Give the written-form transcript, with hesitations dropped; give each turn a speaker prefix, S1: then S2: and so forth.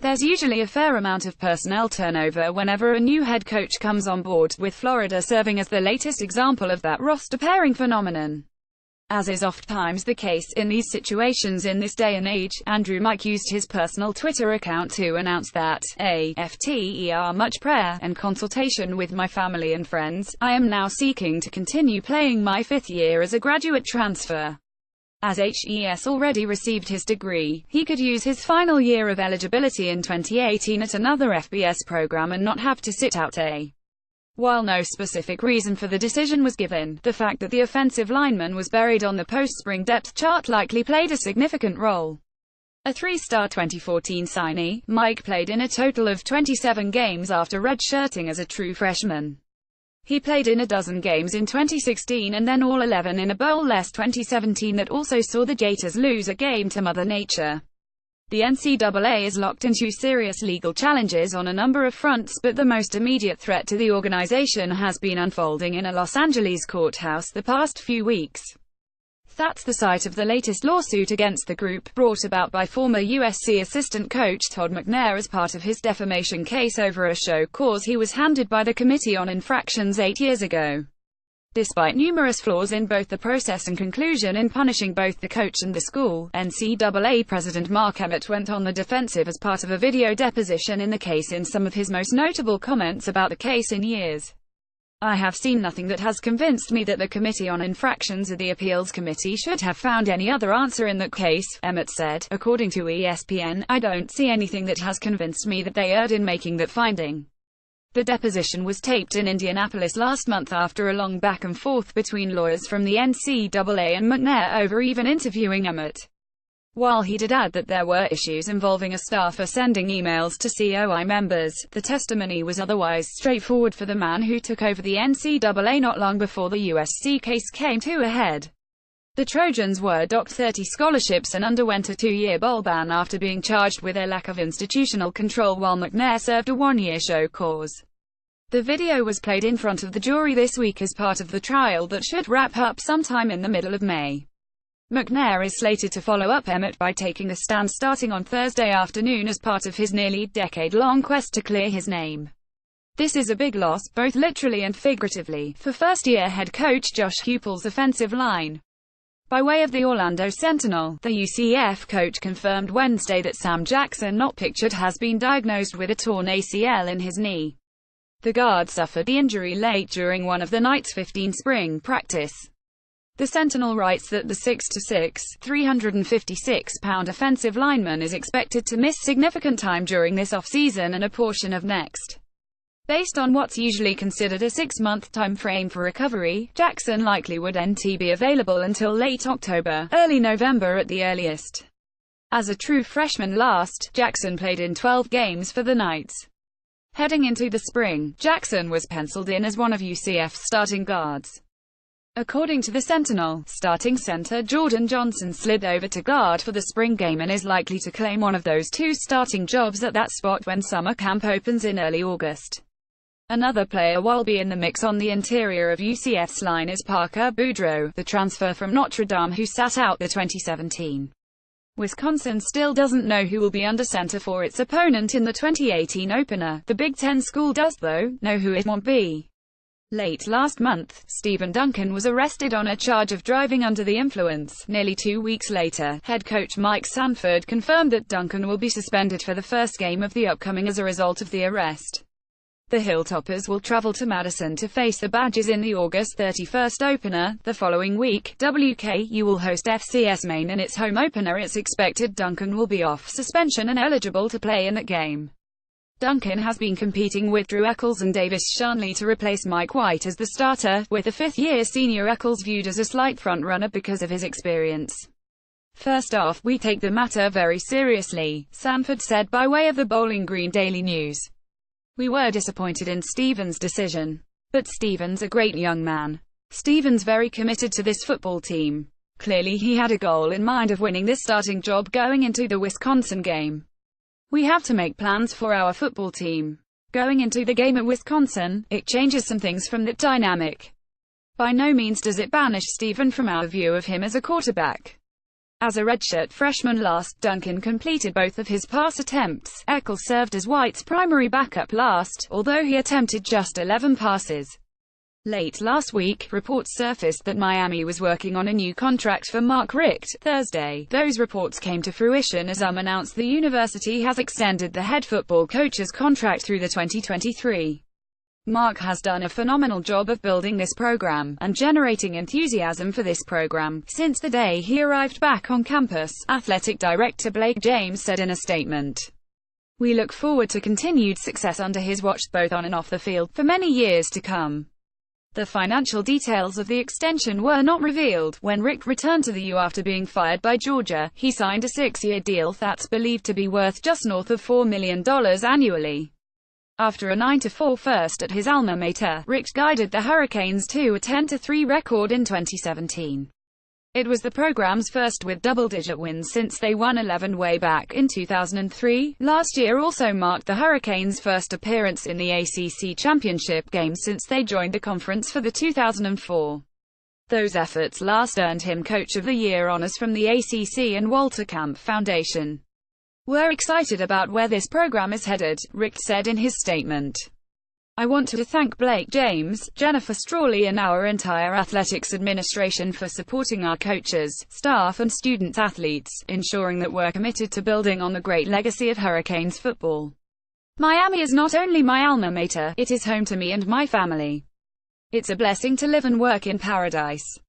S1: There's usually a fair amount of personnel turnover whenever a new head coach comes on board, with Florida serving as the latest example of that roster pairing phenomenon. As is oftentimes the case in these situations in this day and age, Andrew Mike used his personal Twitter account to announce that, after much prayer and consultation with my family and friends, I am now seeking to continue playing my 5th year as a graduate transfer. As HES already received his degree, he could use his final year of eligibility in 2018 at another FBS program and not have to sit out a. While no specific reason for the decision was given, the fact that the offensive lineman was buried on the post-spring depth chart likely played a significant role. A 3-star 2014 signee, Mike played in a total of 27 games after redshirting as a true freshman. He played in a dozen games in 2016 and then all 11 in a bowl-less 2017 that also saw the Gators lose a game to Mother Nature. The NCAA is locked into serious legal challenges on a number of fronts, but the most immediate threat to the organization has been unfolding in a Los Angeles courthouse the past few weeks. That's the site of the latest lawsuit against the group, brought about by former USC assistant coach Todd McNair as part of his defamation case over a show cause he was handed by the Committee on Infractions 8 years ago. Despite numerous flaws in both the process and conclusion in punishing both the coach and the school, NCAA President Mark Emmert went on the defensive as part of a video deposition in the case. In some of his most notable comments about the case in years, I have seen nothing that has convinced me that the Committee on Infractions or the Appeals Committee should have found any other answer in that case, Emmert said. According to ESPN, I don't see anything that has convinced me that they erred in making that finding. The deposition was taped in Indianapolis last month after a long back and forth between lawyers from the NCAA and McNair over even interviewing Emmert. While he did add that there were issues involving a staffer sending emails to COI members, the testimony was otherwise straightforward for the man who took over the NCAA not long before the USC case came to a head. The Trojans were docked 30 scholarships and underwent a 2-year bowl ban after being charged with a lack of institutional control, while McNair served a 1-year show cause. The video was played in front of the jury this week as part of the trial that should wrap up sometime in the middle of May. McNair is slated to follow up Emmert by taking the stand starting on Thursday afternoon as part of his nearly decade-long quest to clear his name. This is a big loss, both literally and figuratively, for first-year head coach Josh Heupel's offensive line. By way of the Orlando Sentinel, the UCF coach confirmed Wednesday that Sam Jackson, not pictured, has been diagnosed with a torn ACL in his knee. The guard suffered the injury late during one of the night's 15 spring practice. The Sentinel writes that the 6'6", 356-pound offensive lineman is expected to miss significant time during this offseason and a portion of next. Based on what's usually considered a 6-month time frame for recovery, Jackson likely would be available until late October, early November at the earliest. As a true freshman last, Jackson played in 12 games for the Knights. Heading into the spring, Jackson was penciled in as one of UCF's starting guards. According to the Sentinel, starting center Jordan Johnson slid over to guard for the spring game and is likely to claim one of those 2 starting jobs at that spot when summer camp opens in early August. Another player will be in the mix on the interior of UCF's line is Parker Boudreaux, the transfer from Notre Dame who sat out the 2017. Wisconsin still doesn't know who will be under center for its opponent in the 2018 opener. The Big Ten school does, though, know who it won't be. Late last month, Stephen Duncan was arrested on a charge of driving under the influence. Nearly 2 weeks later, head coach Mike Sanford confirmed that Duncan will be suspended for the first game of the upcoming as a result of the arrest. The Hilltoppers will travel to Madison to face the Badgers in the August 31st opener. The following week, WKU will host FCS Maine in its home opener. It's expected Duncan will be off suspension and eligible to play in that game. Duncan has been competing with Drew Eccles and Davis Shanley to replace Mike White as the starter, with the 5th-year senior Eccles viewed as a slight front-runner because of his experience. First off, we take the matter very seriously, Sanford said by way of the Bowling Green Daily News. We were disappointed in Stephen's decision. But Stephen's a great young man. Stephen's very committed to this football team. Clearly he had a goal in mind of winning this starting job going into the Wisconsin game. We have to make plans for our football team. Going into the game at Wisconsin, it changes some things from that dynamic. By no means does it banish Stephen from our view of him as a quarterback. As a redshirt freshman last, Duncan completed both of his pass attempts. Eccles served as White's primary backup last, although he attempted just 11 passes. Late last week, reports surfaced that Miami was working on a new contract for Mark Richt. Thursday, those reports came to fruition as announced the university has extended the head football coach's contract through the 2023. Mark has done a phenomenal job of building this program, and generating enthusiasm for this program, since the day he arrived back on campus, athletic director Blake James said in a statement. We look forward to continued success under his watch, both on and off the field, for many years to come. The financial details of the extension were not revealed. When Richt returned to the U after being fired by Georgia, he signed a 6-year deal that's believed to be worth just north of $4 million annually. After a 9-4 first at his alma mater, Richt guided the Hurricanes to a 10-3 record in 2017. It was the program's first with double-digit wins since they won 11 way back in 2003. Last year also marked the Hurricanes' first appearance in the ACC championship game since they joined the conference for the 2004. Those efforts last earned him Coach of the Year honors from the ACC and Walter Camp Foundation. We're excited about where this program is headed, Richt said in his statement. I want to thank Blake James, Jennifer Strawley and our entire athletics administration for supporting our coaches, staff and student-athletes, ensuring that we're committed to building on the great legacy of Hurricanes football. Miami is not only my alma mater, it is home to me and my family. It's a blessing to live and work in paradise.